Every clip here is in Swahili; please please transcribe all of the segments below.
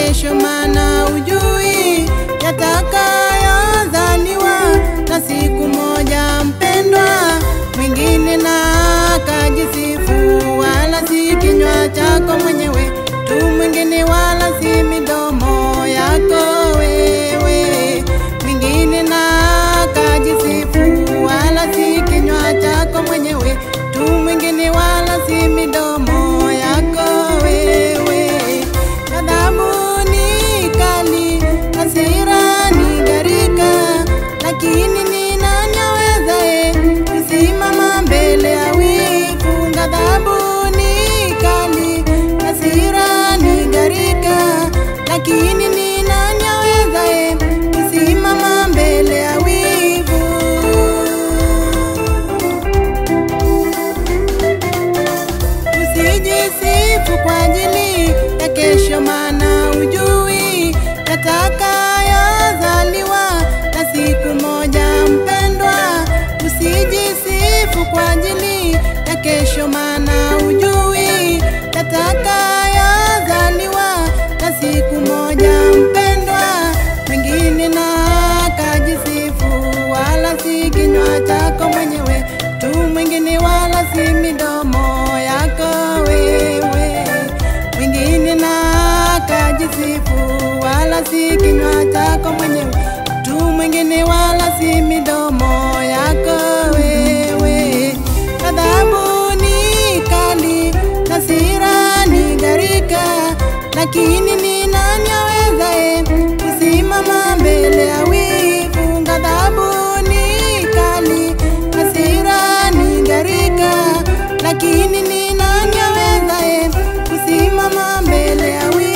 kesho, maana ujui yatakayozaliwa. Na siku moja mpendwa, mwingine na akajisifu, wala si kinywa chako mwenyewe tu mwingine, wala si midomo yako wewe. Mwingine na akajisifu, wala si kinywa chako mwenyewe tu mwingine, wala si midomo yako wewe. Ghadhabu ni kali, hasira ni gharika, lakini ni nani awezaye kusimama mbele ya wivu? Ghadhabu ni kali, hasira ni gharika, lakini ni nani awezaye kusimama mbele ya wivu? Usijisifu kwa ajili ya kesho, maana ujui yatakayozaliwa. Na siku moja mpendwa, usijisifu kwa ajili ya kesho, maana ujui yatakayozaliwa. Na siku moja mpendwa, mwingine na akajisifu, wala si kinywa chako mwenyewe tu mwingine, wala si midomo yako wewe. Mwingine na akajisifu, wala si kinywa chako mwenyewe tu mwingine, wala si midomo yako wewe. Ghadhabu ni kali, hasira ni gharika, lakini ni nani awezaye kusimama mbele ya wivu? Ghadhabu ni kali, hasira ni gharika, lakini ni nani awezaye kusimama mbele ya wivu?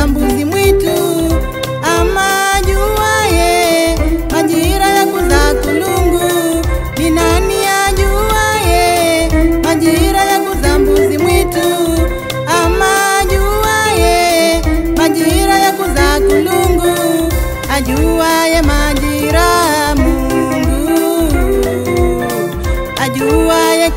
Mbuzi mwitu ama ajuaye majira ya kuzaa kulungu? Ni nani ajuaye majira ya kuzaa mbuzi mwitu ama ajuaye majira ya kuzaa kulungu? Ajuaye majira Mungu, ajuaye